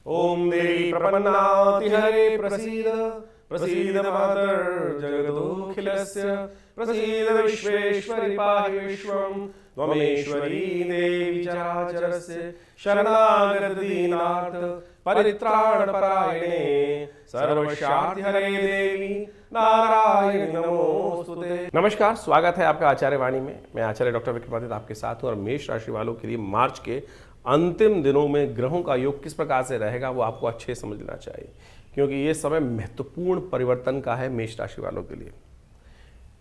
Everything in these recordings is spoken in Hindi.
ओम देवी प्रपन्नातिहरे प्रसीद प्रसीद मातर जगदोऽखिलस्य प्रसीद विश्वेश्वरि पाहि विश्वं त्वमेश्वरी देवी चराचरस्य शरणागत दीनार्थ परित्राणपरायणे सर्वशार्थिहरे देवी नारायणी नमोस्तुते। नमस्कार, स्वागत है आपका आचार्य वाणी में। मैं आचार्य डॉक्टर विक्रमादित्य आपके साथ हूँ और मेष राशि वालों के लिए मार्च के अंतिम दिनों में ग्रहों का योग किस प्रकार से रहेगा वो आपको अच्छे से समझना चाहिए, क्योंकि ये समय महत्वपूर्ण परिवर्तन का है मेष राशि वालों के लिए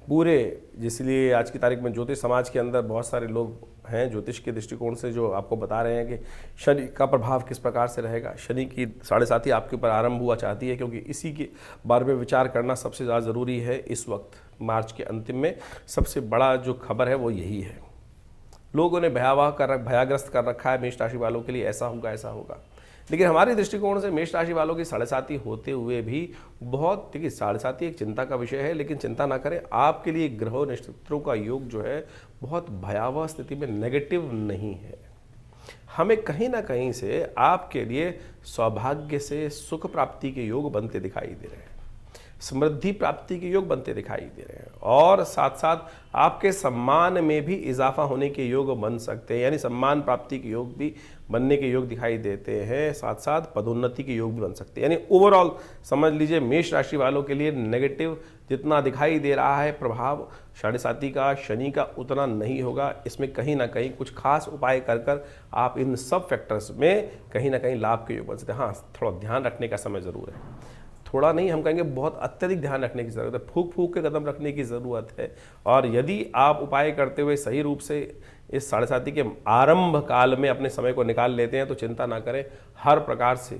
पूरे। जिसलिए आज की तारीख में ज्योतिष समाज के अंदर बहुत सारे लोग हैं ज्योतिष के दृष्टिकोण से जो आपको बता रहे हैं कि शनि का प्रभाव किस प्रकार से रहेगा। शनि की 7.5 आपके ऊपर आरंभ हुआ चाहती है, क्योंकि इसी के बारे में विचार करना सबसे ज़्यादा ज़रूरी है इस वक्त। मार्च के अंतिम में सबसे बड़ा जो खबर है वो यही है। लोगों ने भयाग्रस्त कर रखा है मेष राशि वालों के लिए, ऐसा होगा ऐसा होगा। लेकिन हमारे दृष्टिकोण से मेष राशि वालों की 7.5 होते हुए भी बहुत, देखिए 7.5 एक चिंता का विषय है, लेकिन चिंता ना करें। आपके लिए ग्रहों नक्षत्रों का योग जो है बहुत भयावह स्थिति में नेगेटिव नहीं है। हमें कहीं ना कहीं से आपके लिए सौभाग्य से सुख प्राप्ति के योग बनते दिखाई दे रहे हैं, समृद्धि प्राप्ति के योग बनते दिखाई दे रहे हैं, और साथ साथ आपके सम्मान में भी इजाफा होने के योग बन सकते हैं, यानी सम्मान प्राप्ति के योग भी बनने के योग दिखाई देते हैं। साथ साथ पदोन्नति के योग भी बन सकते हैं। यानी ओवरऑल समझ लीजिए मेष राशि वालों के लिए नेगेटिव जितना दिखाई दे रहा है प्रभाव 7.5 का, शनि का, उतना नहीं होगा। इसमें कहीं ना कहीं कुछ खास उपाय कर कर आप इन सब फैक्टर्स में कहीं ना कहीं लाभ के योग बन सकते हैं। हाँ, थोड़ा ध्यान रखने का समय ज़रूर है, थोड़ा नहीं हम कहेंगे बहुत अत्यधिक ध्यान रखने की ज़रूरत है, फूक फूक के कदम रखने की ज़रूरत है। और यदि आप उपाय करते हुए सही रूप से इस 7.5 के आरंभ काल में अपने समय को निकाल लेते हैं तो चिंता ना करें, हर प्रकार से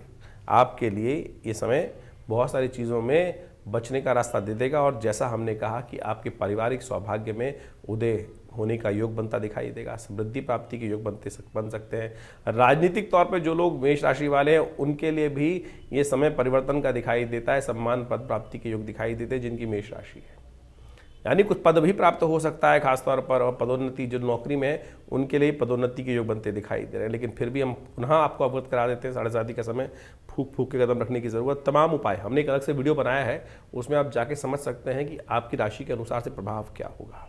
आपके लिए ये समय बहुत सारी चीज़ों में बचने का रास्ता दे देगा। और जैसा हमने कहा कि आपके पारिवारिक सौभाग्य में उदय होने का योग बनता दिखाई देगा, समृद्धि प्राप्ति के योग बन सकते हैं। राजनीतिक तौर पे जो लोग मेष राशि वाले हैं उनके लिए भी ये समय परिवर्तन का दिखाई देता है, सम्मान पद प्राप्ति के योग दिखाई देते हैं जिनकी मेष राशि है। यानी कुछ पद भी प्राप्त हो सकता है खासतौर पर, और पदोन्नति जो नौकरी में है उनके लिए पदोन्नति के योग बनते दिखाई दे रहे हैं। लेकिन फिर भी हम पुनः आपको अवगत करा देते हैं 7.5 का समय फूक फूक के कदम रखने की ज़रूरत। तमाम उपाय हमने एक अलग से वीडियो बनाया है, उसमें आप जाके समझ सकते हैं कि आपकी राशि के अनुसार से प्रभाव क्या होगा।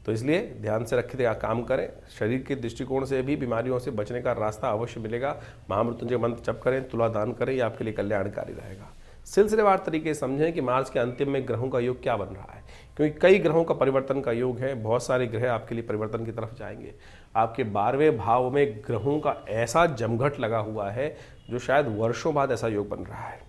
तो इसलिए ध्यान से रखिएगा, काम करें। शरीर के दृष्टिकोण से भी बीमारियों से बचने का रास्ता अवश्य मिलेगा। महामृत्युंजय मंत्र जप करें, तुला दान करें, ये आपके लिए कल्याणकारी रहेगा। सिलसिलेवार तरीके से समझें कि मार्च के अंतिम में ग्रहों का योग क्या बन रहा है, क्योंकि कई ग्रहों का परिवर्तन का योग है। बहुत सारे ग्रह आपके लिए परिवर्तन की तरफ जाएंगे। आपके 12वें भाव में ग्रहों का ऐसा जमघट लगा हुआ है जो शायद वर्षों बाद ऐसा योग बन रहा है।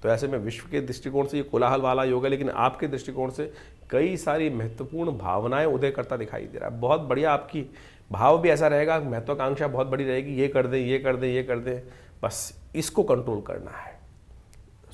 तो ऐसे में विश्व के दृष्टिकोण से ये कोलाहल वाला योग है, लेकिन आपके दृष्टिकोण से कई सारी महत्वपूर्ण भावनाएं उदय करता दिखाई दे रहा है। बहुत बढ़िया, आपकी भाव भी ऐसा रहेगा, महत्वाकांक्षा बहुत बड़ी रहेगी, ये कर दें ये कर दें ये कर दें, बस इसको कंट्रोल करना है।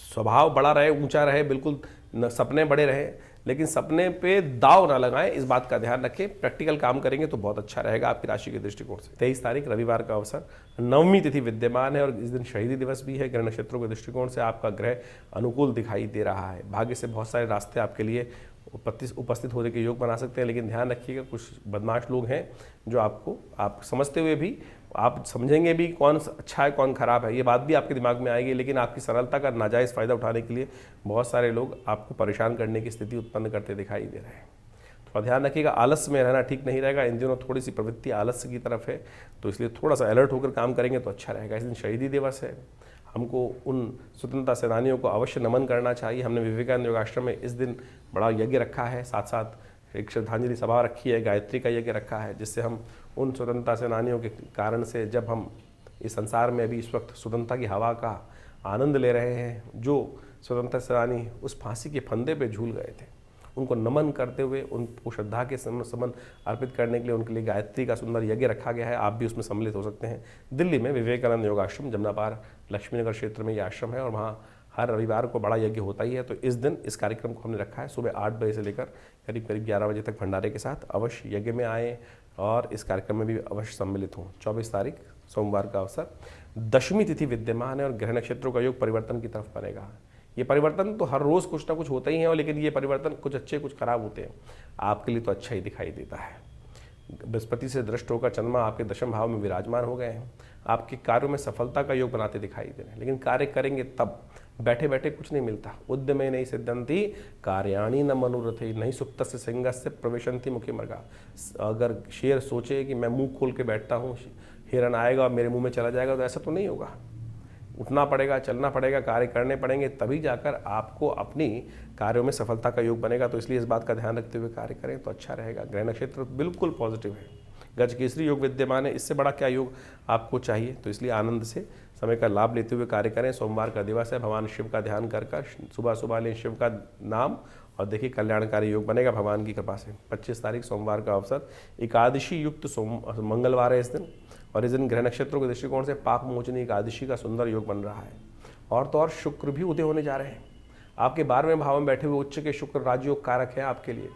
स्वभाव बड़ा रहे, ऊंचा रहे, बिल्कुल सपने बड़े रहे, लेकिन सपने पे दाव ना लगाएं, इस बात का ध्यान रखें। प्रैक्टिकल काम करेंगे तो बहुत अच्छा रहेगा आपकी राशि के दृष्टिकोण से। 23 तारीख रविवार का अवसर, 9वीं तिथि विद्यमान है और इस दिन शहीदी दिवस भी है। ग्रह नक्षत्रों के दृष्टिकोण से आपका ग्रह अनुकूल दिखाई दे रहा है। भाग्य से बहुत सारे रास्ते आपके लिए उपस्थित होने के योग बना सकते हैं, लेकिन ध्यान रखिएगा कुछ बदमाश लोग हैं जो आप समझते हुए भी, आप समझेंगे भी कौन अच्छा है कौन खराब है, ये बात भी आपके दिमाग में आएगी, लेकिन आपकी सरलता का नाजायज़ फ़ायदा उठाने के लिए बहुत सारे लोग आपको परेशान करने की स्थिति उत्पन्न करते दिखाई दे रहे हैं। थोड़ा ध्यान रखिएगा, आलस्य में रहना ठीक नहीं रहेगा। इन दिनों थोड़ी सी प्रवृत्ति आलस्य की तरफ है, तो इसलिए थोड़ा सा अलर्ट होकर काम करेंगे तो अच्छा रहेगा। इस दिन शहीदी दिवस है, हमको उन स्वतंत्रता सेनानियों को अवश्य नमन करना चाहिए। हमने विवेकानंद योगाश्रम में इस दिन बड़ा यज्ञ रखा है, साथ साथ एक श्रद्धांजलि सभा रखी है, गायत्री का यज्ञ रखा है, जिससे हम उन स्वतंत्रता सेनानियों के कारण से, जब हम इस संसार में अभी इस वक्त स्वतंत्रता की हवा का आनंद ले रहे हैं, जो स्वतंत्रता सेनानी उस फांसी के फंदे पे झूल गए थे, उनको नमन करते हुए उनको श्रद्धा के समन अर्पित करने के लिए उनके लिए गायत्री का सुंदर यज्ञ रखा गया है। आप भी उसमें सम्मिलित हो सकते हैं। दिल्ली में विवेकानंद योगाश्रम, जमनापार लक्ष्मीनगर क्षेत्र में ये आश्रम है और वहाँ हर रविवार को बड़ा यज्ञ होता ही है। तो इस दिन इस कार्यक्रम को हमने रखा है सुबह 8 बजे से लेकर करीब 11 बजे तक भंडारे के साथ। अवश्य यज्ञ में आएँ और इस कार्यक्रम में भी अवश्य सम्मिलित हों। 24 तारीख सोमवार का अवसर, 10वीं तिथि विद्यमान है और ग्रह नक्षत्रों का योग परिवर्तन की तरफ बनेगा। ये परिवर्तन तो हर रोज़ कुछ ना कुछ होता ही है, लेकिन ये परिवर्तन कुछ अच्छे कुछ खराब होते हैं। आपके लिए तो अच्छा ही दिखाई देता है। बृहस्पति से दृष्ट होकर चंद्रमा आपके दशम भाव में विराजमान हो गए हैं। आपके कार्यों में सफलता का योग बनाते दिखाई दे रहे हैं, लेकिन कार्य करेंगे तब, बैठे बैठे कुछ नहीं मिलता। उद्यमे नहीं सिद्धंती कार्याणि न मनोरथे नहीं सुप्तस्य सिंहस्य प्रविशन्ति मुखे मृगा। अगर शेर सोचे कि मैं मुंह खोल के बैठता हूँ, हिरन आएगा और मेरे मुंह में चला जाएगा, तो ऐसा तो नहीं होगा। उठना पड़ेगा, चलना पड़ेगा, कार्य करने पड़ेंगे, तभी जाकर आपको अपनी कार्यों में सफलता का योग बनेगा। तो इसलिए इस बात का ध्यान रखते हुए कार्य करें तो अच्छा रहेगा। ग्रह नक्षत्र बिल्कुल पॉजिटिव है, गज केसरी योग विद्यमान है, इससे बड़ा क्या योग आपको चाहिए। तो इसलिए आनंद से समय का लाभ लेते हुए कार्य करें। सोमवार का दिवस है, भगवान शिव का ध्यान कर सुबह सुबह लें शिव का नाम और देखिए कल्याणकारी योग बनेगा भगवान की कृपा से। 25 तारीख सोमवार का अवसर, एकादशी युक्त मंगलवार है इस दिन, और इस दिन ग्रह नक्षत्रों के दृष्टिकोण से पाप मोचनी एकादशी का सुंदर योग बन रहा है। और तो और शुक्र भी उदय होने जा रहे हैं। आपके 12वें भाव में बैठे हुए उच्च के शुक्र राजयोग कारक है आपके लिए।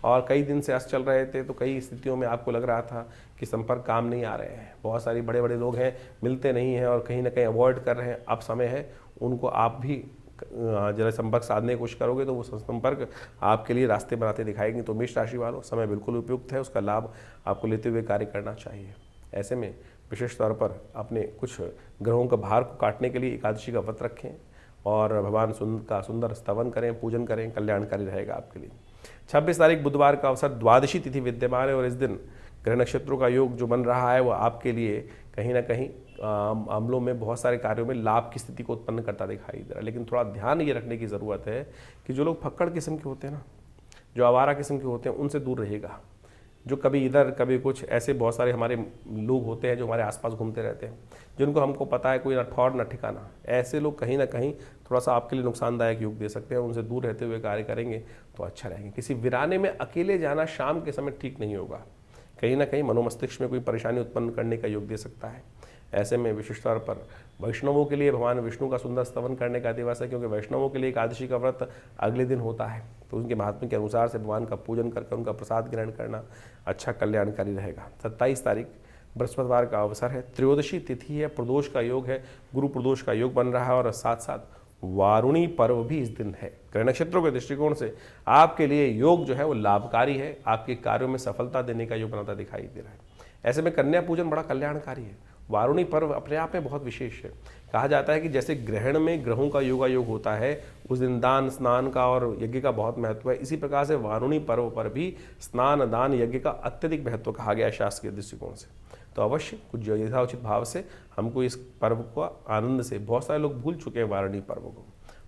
और कई दिन से अस्त चल रहे थे, तो कई स्थितियों में आपको लग रहा था कि संपर्क काम नहीं आ रहे हैं, बहुत सारी बड़े बड़े लोग हैं मिलते नहीं हैं और कहीं ना कहीं अवॉइड कर रहे हैं। अब समय है उनको आप भी जरा संपर्क साधने की कोशिश करोगे तो वो संपर्क आपके लिए रास्ते बनाते दिखाएंगे। तो मेष राशि वालों, समय बिल्कुल उपयुक्त है, उसका लाभ आपको लेते हुए कार्य करना चाहिए। ऐसे में विशेष तौर पर अपने कुछ ग्रहों का भार को काटने के लिए एकादशी का व्रत रखें और भगवान का सुंदर स्तवन करें, पूजन करें, कल्याणकारी रहेगा आपके लिए। 26 तारीख बुधवार का अवसर, द्वादशी तिथि विद्यमान है और इस दिन ग्रह नक्षत्रों का योग जो बन रहा है वो आपके लिए कहीं ना कहीं मामलों में बहुत सारे कार्यों में लाभ की स्थिति को उत्पन्न करता दिखाई दे रहा है। लेकिन थोड़ा ध्यान ये रखने की ज़रूरत है कि जो लोग फक्कड़ किस्म के होते हैं ना, जो आवारा किस्म के होते हैं, उनसे दूर रहेगा। जो कभी इधर कभी कुछ, ऐसे बहुत सारे हमारे लोग होते हैं जो हमारे आसपास घूमते रहते हैं, जिनको हमको पता है कोई ना ठौर ना ठिकाना। ऐसे लोग कहीं ना कहीं थोड़ा सा आपके लिए नुकसानदायक योग दे सकते हैं। उनसे दूर रहते हुए कार्य करेंगे तो अच्छा रहेंगे। किसी वीराने में अकेले जाना शाम के समय ठीक नहीं होगा, कहीं ना कहीं मनोमस्तिष्क में कोई परेशानी उत्पन्न करने का योग दे सकता है। ऐसे में विशेष तौर पर वैष्णवों के लिए भगवान विष्णु का सुंदर स्तवन करने का दिवस है, क्योंकि वैष्णवों के लिए एकादशी का व्रत अगले दिन होता है। तो उनके महात्म्य के अनुसार से भगवान का पूजन करके उनका प्रसाद ग्रहण करना अच्छा कल्याणकारी रहेगा। 27 तारीख बृहस्पतिवार का अवसर है, त्रयोदशी तिथि है, प्रदोष का योग है, गुरु प्रदोष का योग बन रहा है और साथ साथ वारुणी पर्व भी इस दिन है। ग्रह नक्षत्रों के दृष्टिकोण से आपके लिए योग जो है वो लाभकारी है, आपके कार्यों में सफलता देने का योग बनाता दिखाई दे रहा है। ऐसे में कन्या पूजन बड़ा कल्याणकारी है। वारुणी पर्व अपने आप में बहुत विशेष है। कहा जाता है कि जैसे ग्रहण में ग्रहों का योगायोग होता है, उस दिन दान स्नान का और यज्ञ का बहुत महत्व है। इसी प्रकार से वारुणी पर्व पर भी स्नान दान यज्ञ का अत्यधिक महत्व कहा गया है शास्त्र के दृष्टिकोण से। तो अवश्य कुछ यथाउचित भाव से हमको इस पर्व को आनंद से, बहुत सारे लोग भूल चुके हैं वारुणी पर्व को,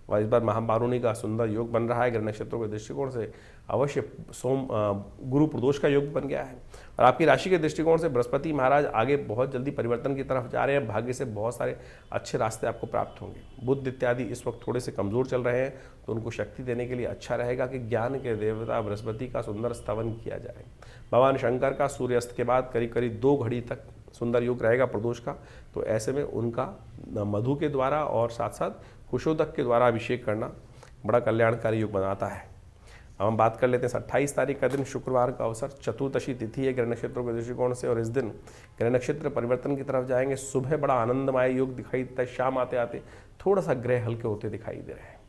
और इस बार महावारुणी का सुंदर योग बन रहा है। ग्रह नक्षत्रों के दृष्टिकोण से अवश्य गुरु प्रदोष का योग बन गया है। और आपकी राशि के दृष्टिकोण से बृहस्पति महाराज आगे बहुत जल्दी परिवर्तन की तरफ जा रहे हैं। भाग्य से बहुत सारे अच्छे रास्ते आपको प्राप्त होंगे। बुध इत्यादि इस वक्त थोड़े से कमज़ोर चल रहे हैं, तो उनको शक्ति देने के लिए अच्छा रहेगा कि ज्ञान के देवता बृहस्पति का सुंदर स्तवन किया जाए। भगवान शंकर का सूर्यास्त के बाद करीब करीब 2 घड़ी तक सुंदर योग रहेगा प्रदोष का। तो ऐसे में उनका मधु के द्वारा और साथ साथ कुशोदक के द्वारा अभिषेक करना बड़ा कल्याणकारी योग बनाता है। अब हम बात कर लेते हैं 28 तारीख का दिन, शुक्रवार का अवसर, चतुर्दशी तिथि है ग्रह नक्षत्रों के दृष्टिकोण से और इस दिन ग्रह नक्षत्र परिवर्तन की तरफ जाएंगे। सुबह बड़ा आनंदमय योग दिखाई देता है, शाम आते आते थोड़ा सा ग्रह हल्के होते दिखाई दे रहे हैं।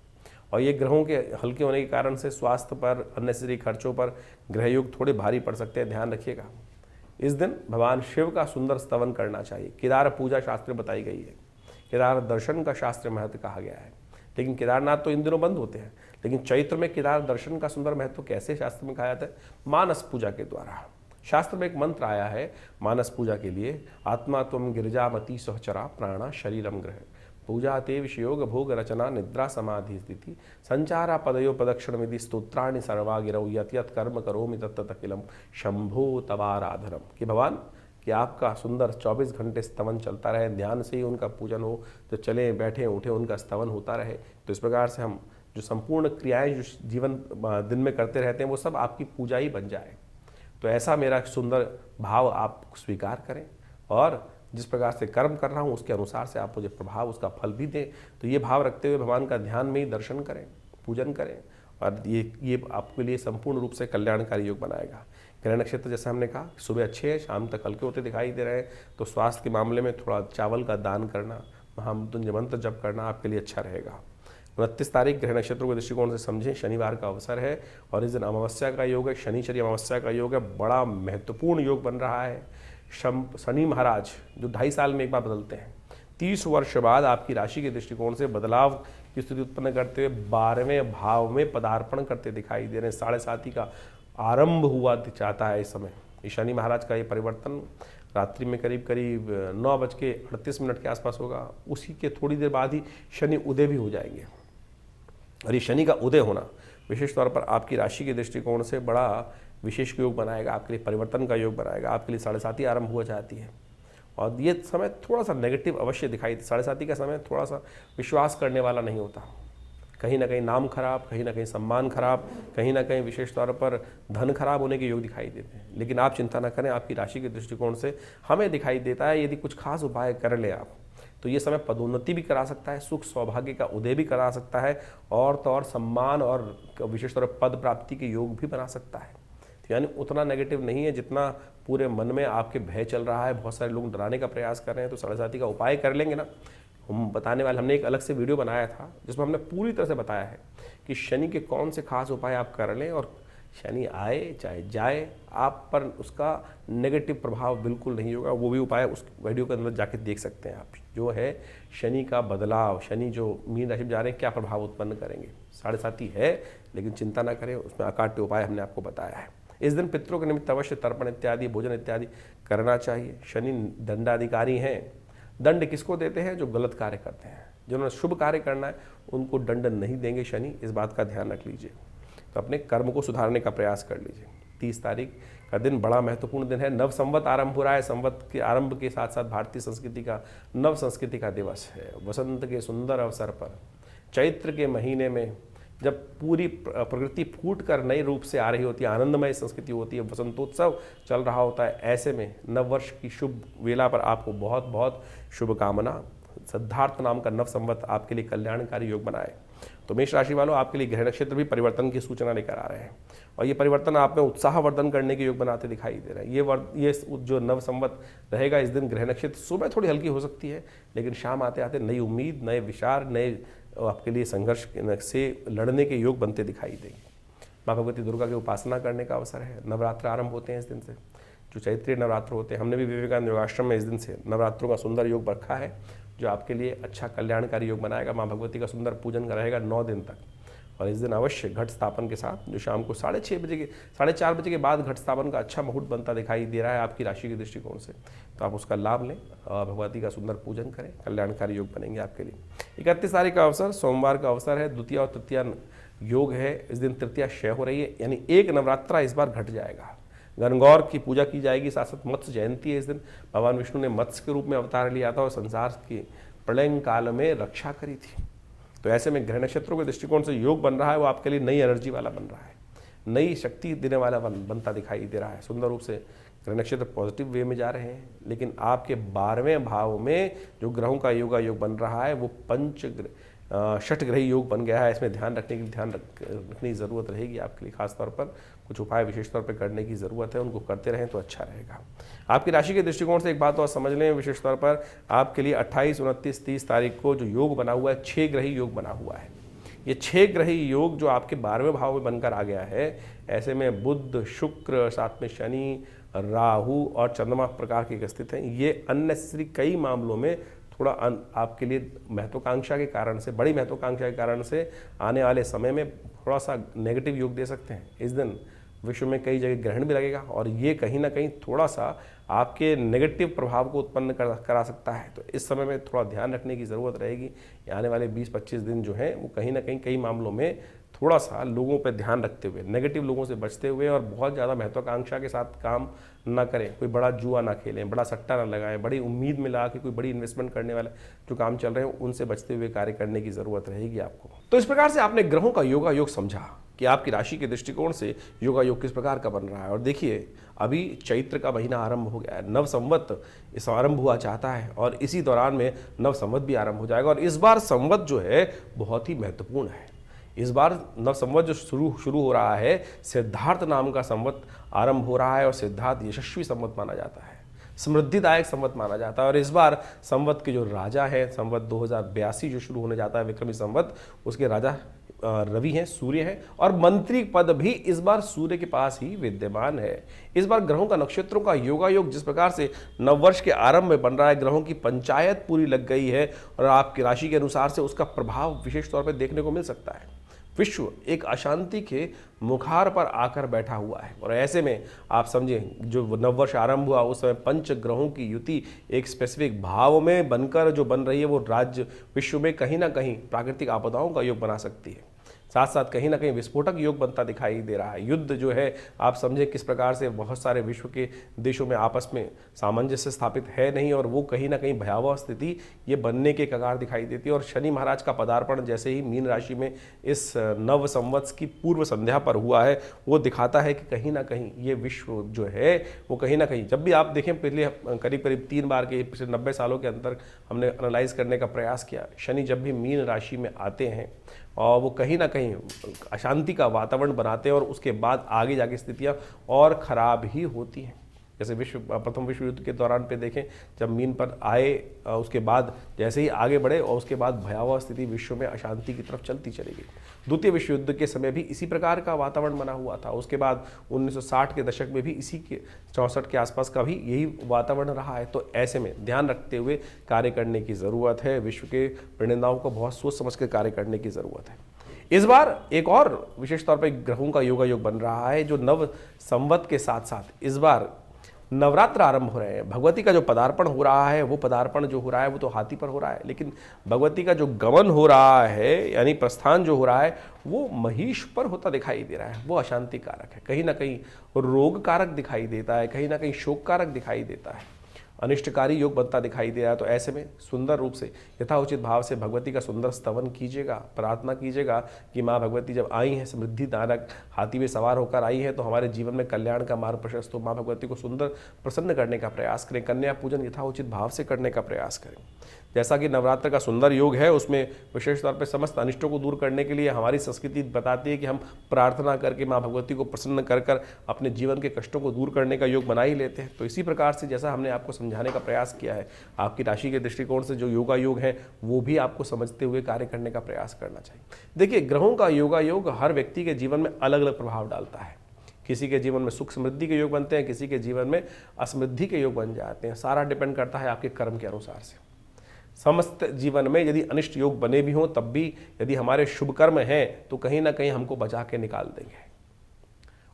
और ये ग्रहों के हल्के होने के कारण से स्वास्थ्य पर, अननेसेसरी खर्चों पर ग्रह योग थोड़े भारी पड़ सकते हैं, ध्यान रखिएगा। इस दिन भगवान शिव का सुंदर स्तवन करना चाहिए। केदार पूजा शास्त्र बताई गई है, केदार दर्शन का शास्त्र महत्व कहा गया है। लेकिन केदारनाथ तो इन दिनों बंद होते हैं, लेकिन चैत्र में केदार दर्शन का सुंदर महत्व कैसे शास्त्र में कहा जाता है? मानस पूजा के द्वारा। शास्त्र में एक मंत्र आया है मानस पूजा के लिए, आत्मा त्वं गिरिजामति सहचरा प्राणा शरीरम ग्रह पूजा ते विषयोग भोग रचना निद्रा समाधि स्थिति संचारा पदयो प्रदक्षिण विधि स्तोत्राणि सर्वा गिरौ यत यत कर्म करोमि तत्तत अखिलम शंभो तवाराधनम। कि भगवान कि आपका सुंदर 24 घंटे स्तवन चलता रहे, ध्यान से ही उनका पूजन हो, तो चले बैठे उठे उनका स्तवन होता रहे। तो इस प्रकार से हम जो संपूर्ण क्रियाएं जो जीवन दिन में करते रहते हैं वो सब आपकी पूजा ही बन जाए। तो ऐसा मेरा सुंदर भाव आप स्वीकार करें और जिस प्रकार से कर्म कर रहा हूँ उसके अनुसार से आप मुझे प्रभाव, उसका फल भी दें। तो ये भाव रखते हुए भगवान का ध्यान में ही दर्शन करें, पूजन करें और ये आपके लिए संपूर्ण रूप से कल्याणकारी योग बनाएगा। ग्रह नक्षत्र जैसे हमने कहा सुबह अच्छे हैं, शाम तक हल्के होते दिखाई दे रहे हैं। तो स्वास्थ्य के मामले में थोड़ा चावल का दान करना, महामृत्युंजय मंत्र जप करना आपके लिए अच्छा रहेगा। 29 तारीख ग्रह नक्षत्रों के दृष्टिकोण से समझें, शनिवार का अवसर है और इस दिन अमावस्या का योग है, शनिचरी अमावस्या का योग है, बड़ा महत्वपूर्ण योग बन रहा है। शनि महाराज जो 2.5 साल में एक बार बदलते हैं, 30 वर्ष बाद आपकी राशि के दृष्टिकोण से बदलाव की स्थिति उत्पन्न करते हुए 12वें भाव में पदार्पण करते दिखाई दे रहे हैं। 7:30 का आरंभ हुआ चाहता है इस समय। ये शनि महाराज का ये परिवर्तन रात्रि में करीब 9:38 के आसपास होगा। उसी के थोड़ी देर बाद ही शनि उदय भी हो जाएंगे और ये शनि का उदय होना विशेष तौर पर आपकी राशि के दृष्टिकोण से बड़ा विशेष योग बनाएगा, आपके लिए परिवर्तन का योग बनाएगा। आपके लिए 7:30 आरंभ हुआ चाहती है और ये समय थोड़ा सा नेगेटिव अवश्य दिखाई देता। 7:30 का समय थोड़ा सा विश्वास करने वाला नहीं होता, कहीं ना कहीं नाम खराब, कहीं ना कहीं सम्मान खराब, कहीं ना कहीं विशेष तौर पर धन खराब होने के योग दिखाई देते हैं। लेकिन आप चिंता ना करें, आपकी राशि के दृष्टिकोण से हमें दिखाई देता है यदि कुछ खास उपाय कर ले आप तो ये समय पदोन्नति भी करा सकता है, सुख सौभाग्य का उदय भी करा सकता है और तो और सम्मान और विशेष तौर पर पद प्राप्ति के योग भी बना सकता है। यानी उतना नेगेटिव नहीं है जितना पूरे मन में आपके भय चल रहा है। बहुत सारे लोग डराने का प्रयास कर रहे हैं, तो 7:30 का उपाय कर लेंगे ना, हम बताने वाले। हमने एक अलग से वीडियो बनाया था जिसमें हमने पूरी तरह से बताया है कि शनि के कौन से खास उपाय आप कर लें और शनि आए चाहे जाए आप पर उसका नेगेटिव प्रभाव बिल्कुल नहीं होगा। वो भी उपाय उस वीडियो के अंदर जाके देख सकते हैं आप, जो है शनि का बदलाव, शनि जो मीन राशि में जा रहे हैं क्या प्रभाव उत्पन्न करेंगे। 7:30 है लेकिन चिंता ना करें, उसमें अकाट्य उपाय हमने आपको बताया है। इस दिन पितरों के निमित्त अवश्य तर्पण इत्यादि, भोजन इत्यादि करना चाहिए। शनि दंडाधिकारी हैं, दंड किसको देते हैं? जो गलत कार्य करते हैं। जिन्होंने शुभ कार्य करना है उनको दंड नहीं देंगे शनि, इस बात का ध्यान रख लीजिए। तो अपने कर्म को सुधारने का प्रयास कर लीजिए। 30 तारीख का दिन बड़ा महत्वपूर्ण दिन है। नव संवत आरंभ हो रहा है। संवत के आरंभ के साथ साथ भारतीय संस्कृति का नव संस्कृति का दिवस है। वसंत के सुंदर अवसर पर चैत्र के महीने में जब पूरी प्रकृति फूट कर नए रूप से आ रही होती है, आनंदमय संस्कृति होती है, वसंतोत्सव चल रहा होता है, ऐसे में नव वर्ष की शुभ वेला पर आपको बहुत बहुत शुभकामना। सिद्धार्थ नाम का नव संवत आपके लिए कल्याणकारी योग बनाए। तो मेष राशि वालों, आपके लिए ग्रह नक्षत्र भी परिवर्तन की सूचना लेकर आ रहे हैं और ये परिवर्तन आप में उत्साहवर्धन करने के योग बनाते दिखाई दे रहे हैं। ये जो नव संवत रहेगा इस दिन ग्रह नक्षत्र सुबह थोड़ी हल्की हो सकती है, लेकिन शाम आते आते नई उम्मीद, नए विचार, नए आपके लिए संघर्ष से लड़ने के योग बनते दिखाई देंगे। माँ भगवती दुर्गा की उपासना करने का अवसर है। नवरात्र आरंभ होते हैं इस दिन से, जो चैत्रीय नवरात्र होते हैं। हमने भी विवेकानंद योगाश्रम में इस दिन से नवरात्रों का सुंदर योग रखा है, जो आपके लिए अच्छा कल्याणकारी योग बनाएगा। माँ भगवती का सुंदर पूजन रहेगा 9 दिन तक और इस दिन अवश्य घट स्थापन के साथ, जो शाम को 4:30 बजे के बाद घट स्थापन का अच्छा मुहूर्त बनता दिखाई दे रहा है आपकी राशि के दृष्टिकोण से, तो आप उसका लाभ लें और भगवती का सुंदर पूजन करें, कल्याणकारी योग बनेंगे आपके लिए। 31 तारीख का अवसर सोमवार का अवसर है, द्वितीय और तृतीया योग है। इस दिन तृतीया क्षय हो रही है, यानी एक नवरात्रा इस बार घट जाएगा। गणगौर की पूजा की जाएगी, साथ साथ मत्स्य जयंती है इस दिन। भगवान विष्णु ने मत्स्य के रूप में अवतार लिया था और संसार की प्रलय काल में रक्षा करी थी। तो ऐसे में ग्रह नक्षत्रों के दृष्टिकोण से योग बन रहा है, वो आपके लिए नई एनर्जी वाला बन रहा है, नई शक्ति देने वाला बनता दिखाई दे रहा है। सुंदर रूप से ग्रह नक्षत्र पॉजिटिव वे में जा रहे हैं, लेकिन आपके 12वें भाव में जो ग्रहों का योग बन रहा है वो षट ग्रही योग बन गया है। इसमें ध्यान रखने की ज़रूरत रहेगी आपके लिए। खास तौर पर कुछ उपाय विशेष तौर पर करने की ज़रूरत है, उनको करते रहें तो अच्छा रहेगा। आपकी राशि के दृष्टिकोण से एक बात और समझ लें, विशेष तौर पर आपके लिए 28, 29, 30 तारीख को जो योग बना हुआ है, 6 ग्रही योग बना हुआ है। ये 6 ग्रही योग जो आपके 12वें भाव में बनकर आ गया है, ऐसे में बुध, शुक्र, साथ में शनि, राहु और चंद्रमा प्रकार के स्थित हैं। ये अननेसेसरी कई मामलों में थोड़ा आपके लिए महत्वाकांक्षा के कारण से, बड़ी महत्वाकांक्षा के कारण से आने वाले समय में थोड़ा सा नेगेटिव योग दे सकते हैं। इस दिन विश्व में कई जगह ग्रहण भी लगेगा और ये कहीं ना कहीं थोड़ा सा आपके नेगेटिव प्रभाव को उत्पन्न करा सकता है। तो इस समय में थोड़ा ध्यान रखने की ज़रूरत रहेगी। आने वाले 20-25 दिन जो हैं वो कहीं ना कहीं कई मामलों में थोड़ा सा लोगों पर ध्यान रखते हुए, नेगेटिव लोगों से बचते हुए और बहुत ज़्यादा महत्वाकांक्षा के साथ काम ना करें। कोई बड़ा जुआ ना खेलें, बड़ा सट्टा ना लगाएं, बड़ी उम्मीद में लगा के कोई बड़ी इन्वेस्टमेंट करने वाले जो काम चल रहे हैं उनसे बचते हुए कार्य करने की ज़रूरत रहेगी आपको। तो इस प्रकार से आपने ग्रहों का योग समझा कि आपकी राशि के दृष्टिकोण से योग किस प्रकार का बन रहा है। और देखिए, अभी चैत्र का महीना आरंभ हो गया है, नव संवत इस आरंभ हुआ चाहता है और इसी दौरान में नव संवत भी आरंभ हो जाएगा। और इस बार संवत जो है बहुत ही महत्वपूर्ण है। इस बार नव संवत जो शुरू हो रहा है, सिद्धार्थ नाम का संवत आरंभ हो रहा है और सिद्धार्थ यशस्वी संवत माना जाता है। समृद्धिदायक संवत माना जाता है। और इस बार संवत के जो राजा हैं, संवत 2082 जो शुरू होने जाता है विक्रमी संवत, उसके राजा रवि हैं, सूर्य हैं, और मंत्री पद भी इस बार सूर्य के पास ही विद्यमान है। इस बार ग्रहों का, नक्षत्रों का योगायोग जिस प्रकार से नववर्ष के आरंभ में बन रहा है, ग्रहों की पंचायत पूरी लग गई है और आपकी राशि के अनुसार से उसका प्रभाव विशेष तौर पर देखने को मिल सकता है। विश्व एक अशांति के मुखार पर आकर बैठा हुआ है और ऐसे में आप समझें, जो नववर्ष आरंभ हुआ उस समय पंच ग्रहों की युति एक स्पेसिफिक भाव में बनकर जो बन रही है, वो राज्य विश्व में कहीं ना कहीं प्राकृतिक आपदाओं का योग बना सकती है। साथ साथ कहीं ना कहीं विस्फोटक योग बनता दिखाई दे रहा है। युद्ध जो है, आप समझे किस प्रकार से बहुत सारे विश्व के देशों में आपस में सामंजस्य स्थापित है नहीं, और वो कहीं ना कहीं भयावह स्थिति ये बनने के कगार दिखाई देती है। और शनि महाराज का पदार्पण जैसे ही मीन राशि में इस नव संवत्स की पूर्व संध्या पर हुआ है, वो दिखाता है कि कहीं ना कहीं ये विश्व जो है वो कहीं ना कहीं, जब भी आप देखें पिछले करीब करीब 3 बार के पिछले 90 सालों के अंदर हमने एनालाइज करने का प्रयास किया, शनि जब भी मीन राशि में आते हैं और वो कहीं ना कहीं अशांति का वातावरण बनाते हैं और उसके बाद आगे जाके स्थितियां और ख़राब ही होती हैं। जैसे प्रथम विश्व युद्ध के दौरान पे देखें, जब मीन पर आए उसके बाद जैसे ही आगे बढ़े और उसके बाद भयावह स्थिति विश्व में अशांति की तरफ चलती चली गई। द्वितीय विश्व युद्ध के समय भी इसी प्रकार का वातावरण बना हुआ था। उसके बाद 1960 के दशक में भी इसी के 64 के आसपास का भी यही वातावरण रहा है। तो ऐसे में ध्यान रखते हुए कार्य करने की ज़रूरत है। विश्व के परिणिताओं को बहुत सोच समझ कर कार्य करने की ज़रूरत है। इस बार एक और विशेष तौर पर ग्रहों का योगायोग बन रहा है, जो नव संवत के साथ साथ इस बार नवरात्र आरंभ हो रहे हैं। भगवती का जो पदार्पण हो रहा है, वो पदार्पण जो हो रहा है वो तो हाथी पर हो रहा है, लेकिन भगवती का जो गमन हो रहा है यानी प्रस्थान जो हो रहा है वो महिष पर होता दिखाई दे रहा है। वो अशांति कारक है, कहीं ना कहीं रोग कारक दिखाई देता है, कहीं ना कहीं शोक कारक दिखाई देता है, अनिष्टकारी योग बनता दिखाई दे रहा है। तो ऐसे में सुंदर रूप से यथाउचित भाव से भगवती का सुंदर स्तवन कीजिएगा, प्रार्थना कीजिएगा कि माँ भगवती जब आई हैं समृद्धि दानक हाथी में सवार होकर आई हैं, तो हमारे जीवन में कल्याण का मार्ग प्रशस्त हो। माँ भगवती को सुंदर प्रसन्न करने का प्रयास करें, कन्या पूजन यथाउचित भाव से करने का प्रयास करें। जैसा कि नवरात्र का सुंदर योग है, उसमें विशेष तौर पर समस्त अनिष्टों को दूर करने के लिए हमारी संस्कृति बताती है कि हम प्रार्थना करके माँ भगवती को प्रसन्न कर कर अपने जीवन के कष्टों को दूर करने का योग बना ही लेते हैं। तो इसी प्रकार से जैसा हमने आपको समझाने का प्रयास किया है, आपकी राशि के दृष्टिकोण से जो योगा योग है वो भी आपको समझते हुए कार्य करने का प्रयास करना चाहिए। देखिए, ग्रहों का योगा योग हर व्यक्ति के जीवन में अलग अलग प्रभाव डालता है। किसी के जीवन में सुख समृद्धि के योग बनते हैं, किसी के जीवन में असमृद्धि के योग बन जाते हैं। सारा डिपेंड करता है आपके कर्म के अनुसार से। समस्त जीवन में यदि अनिष्ट योग बने भी हों, तब भी यदि हमारे शुभ कर्म हैं तो कहीं ना कहीं हमको बचा के निकाल देंगे।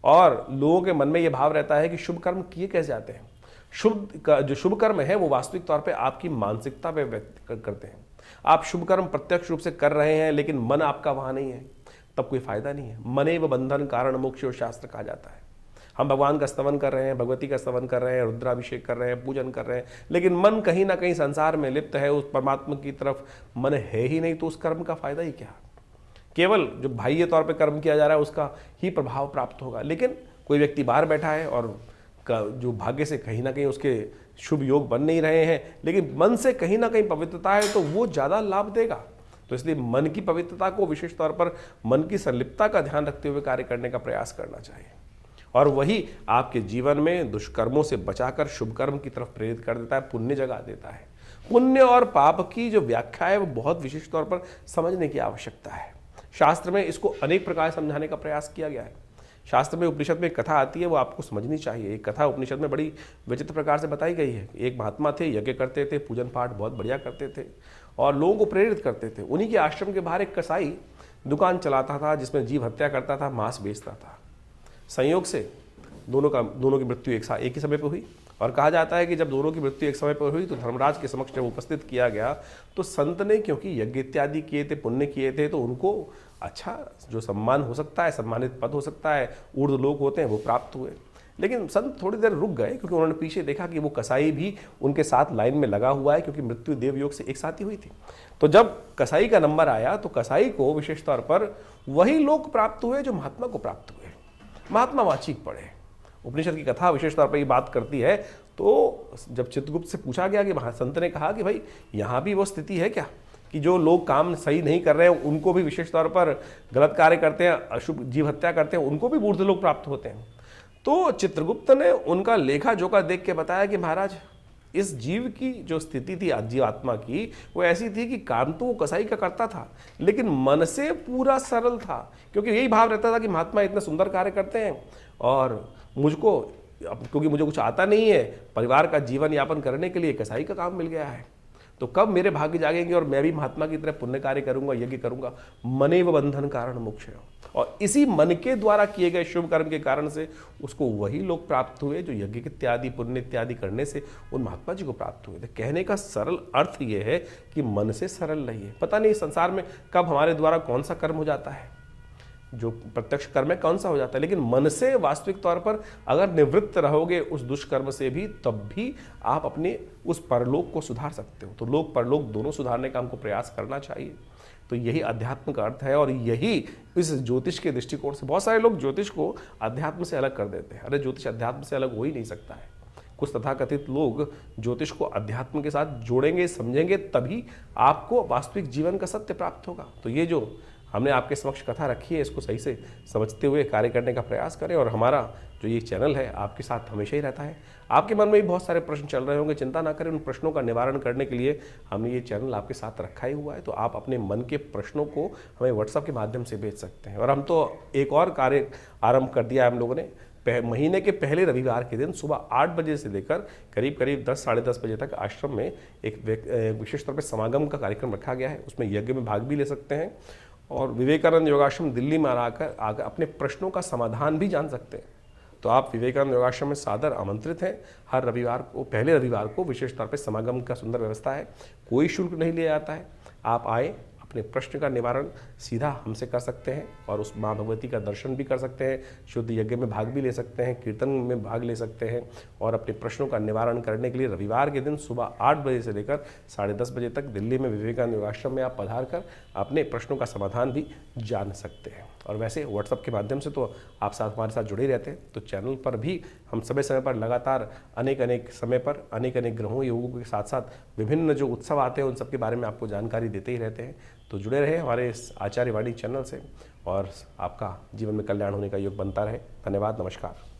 और लोगों के मन में ये भाव रहता है कि शुभ कर्म किए कैसे जाते हैं। जो शुभ कर्म है वो वास्तविक तौर पे आपकी मानसिकता पे व्यक्त करते हैं। आप शुभ कर्म प्रत्यक्ष रूप से कर रहे हैं, लेकिन मन आपका वहाँ नहीं है, तब कोई फायदा नहीं है। मनेव बंधन कारण मोक्ष शास्त्र कहा जाता है। हम भगवान का स्तवन कर रहे हैं, भगवती का स्तवन कर रहे हैं, रुद्राभिषेक कर रहे हैं, पूजन कर रहे हैं, लेकिन मन कहीं ना कहीं संसार में लिप्त है, उस परमात्मा की तरफ मन है ही नहीं, तो उस कर्म का फायदा ही क्या। केवल जो बाह्य तौर पे कर्म किया जा रहा है उसका ही प्रभाव प्राप्त होगा। लेकिन कोई व्यक्ति बाहर बैठा है और जो भाग्य से कहीं ना कहीं उसके शुभ योग बन नहीं रहे हैं, लेकिन मन से कहीं ना कहीं पवित्रता है, तो वो ज़्यादा लाभ देगा। तो इसलिए मन की पवित्रता को विशेष तौर पर मन की संलिप्तता का ध्यान रखते हुए कार्य करने का प्रयास करना चाहिए, और वही आपके जीवन में दुष्कर्मों से बचाकर शुभ कर्म की तरफ प्रेरित कर देता है, पुण्य जगा देता है। पुण्य और पाप की जो व्याख्या है वो बहुत विशेष तौर पर समझने की आवश्यकता है। शास्त्र में इसको अनेक प्रकार समझाने का प्रयास किया गया है। शास्त्र में उपनिषद में एक कथा आती है, वो आपको समझनी चाहिए। एक कथा उपनिषद में बड़ी विचित्र प्रकार से बताई गई है। एक महात्मा थे, यज्ञ करते थे, पूजन पाठ बहुत बढ़िया करते थे और लोगों को प्रेरित करते थे। उन्हीं के आश्रम के बाहर एक कसाई दुकान चलाता था जिसमें जीव हत्या करता था, मांस बेचता था। संयोग से दोनों की मृत्यु एक ही समय पर हुई, और कहा जाता है कि जब दोनों की मृत्यु एक समय पर हुई तो धर्मराज के समक्ष जब उपस्थित किया गया तो संत ने, क्योंकि यज्ञ इत्यादि किए थे, पुण्य किए थे, तो उनको अच्छा जो सम्मान हो सकता है, सम्मानित पद हो सकता है, ऊर्ध्व लोक होते हैं, वो प्राप्त हुए। लेकिन संत थोड़ी देर रुक गए, क्योंकि उन्होंने पीछे देखा कि वो कसाई भी उनके साथ लाइन में लगा हुआ है, क्योंकि मृत्यु देवयोग से एक साथ ही हुई थी। तो जब कसाई का नंबर आया तो कसाई को विशेष तौर पर वही लोक प्राप्त हुए जो महात्मा को प्राप्त हुए। महात्मा वाचिक पढ़े। उपनिषद की कथा विशेष तौर पर ये बात करती है। तो जब चित्रगुप्त से पूछा गया कि संत ने कहा कि भाई यहाँ भी वो स्थिति है क्या कि जो लोग काम सही नहीं कर रहे हैं उनको भी विशेष तौर पर गलत कार्य करते हैं, अशुभ जीव हत्या करते हैं, उनको भी ऊर्ध्व लोक प्राप्त होते हैं। तो चित्रगुप्त ने उनका लेखा जोखा देख के बताया कि महाराज इस जीव की जो स्थिति थी जीवात्मा की, वो ऐसी थी कि काम तो वो कसाई का करता था लेकिन मन से पूरा सरल था, क्योंकि यही भाव रहता था कि महात्मा इतने सुंदर कार्य करते हैं और मुझको क्योंकि मुझे कुछ आता नहीं है, परिवार का जीवन यापन करने के लिए कसाई का काम मिल गया है, तो कब मेरे भाग्य जागेंगे और मैं भी महात्मा की तरह पुण्य कार्य करूंगा, यज्ञ करूंगा। मनेव बंधन कारण मोक्ष, और इसी मन के द्वारा किए गए शुभ कर्म के कारण से उसको वही लोग प्राप्त हुए जो यज्ञ इत्यादि पुण्य इत्यादि करने से उन महात्मा जी को प्राप्त हुए थे। कहने का सरल अर्थ यह है कि मन से सरल रहिए। पता नहीं संसार में कब हमारे द्वारा कौन सा कर्म हो जाता है, जो प्रत्यक्ष कर्म है कौन सा हो जाता है, लेकिन मन से वास्तविक तौर पर अगर निवृत्त रहोगे उस दुष्कर्म से भी, तब भी आप अपने उस परलोक को सुधार सकते हो। तो लोक परलोक दोनों सुधारने का हमको प्रयास करना चाहिए। तो यही अध्यात्म का अर्थ है, और यही इस ज्योतिष के दृष्टिकोण से बहुत सारे लोग ज्योतिष को अध्यात्म से अलग कर देते हैं। अरे ज्योतिष अध्यात्म से अलग हो ही नहीं सकता है। कुछ तथाकथित लोग ज्योतिष को अध्यात्म के साथ जोड़ेंगे, समझेंगे, तभी आपको वास्तविक जीवन का सत्य प्राप्त होगा। तो ये जो हमने आपके समक्ष कथा रखी है, इसको सही से समझते हुए कार्य करने का प्रयास करें। और हमारा जो ये चैनल है आपके साथ हमेशा ही रहता है। आपके मन में भी बहुत सारे प्रश्न चल रहे होंगे, चिंता ना करें, उन प्रश्नों का निवारण करने के लिए हमने ये चैनल आपके साथ रखा ही हुआ है। तो आप अपने मन के प्रश्नों को हमें व्हाट्सएप के माध्यम से भेज सकते हैं। और हम तो एक और कार्य आरंभ कर दिया है हम लोगों ने। महीने के पहले रविवार के दिन सुबह 8 बजे से लेकर करीब करीब 10 साढ़े 10 बजे तक आश्रम में एक विशेष तौर पर समागम का कार्यक्रम रखा गया है। उसमें यज्ञ में भाग भी ले सकते हैं और विवेकानंद योगाश्रम दिल्ली में आकर अपने प्रश्नों का समाधान भी जान सकते हैं। तो आप विवेकानंद योगाश्रम में सादर आमंत्रित हैं। हर रविवार को, पहले रविवार को विशेष तौर पर समागम का सुंदर व्यवस्था है, कोई शुल्क नहीं लिया जाता है। आप आए, अपने प्रश्न का निवारण सीधा हमसे कर सकते हैं और उस माँ भगवती का दर्शन भी कर सकते हैं, शुद्ध यज्ञ में भाग भी ले सकते हैं, कीर्तन में भाग ले सकते हैं और अपने प्रश्नों का निवारण करने के लिए रविवार के दिन सुबह 8 बजे से लेकर साढ़े 10 बजे तक दिल्ली में विवेकानंद योगाश्रम में आप पधार कर अपने प्रश्नों का समाधान भी जान सकते हैं। और वैसे व्हाट्सएप के माध्यम से तो आप साथ हमारे साथ जुड़े रहते हैं। तो चैनल पर भी हम समय समय पर लगातार अनेक समय पर अनेक ग्रहों योगों के साथ साथ विभिन्न जो उत्सव आते हैं उन सब के बारे में आपको जानकारी देते ही रहते हैं। तो जुड़े रहे हमारे इस आचार्य वाणी चैनल से और आपका जीवन में कल्याण होने का योग बनता रहे। धन्यवाद, नमस्कार।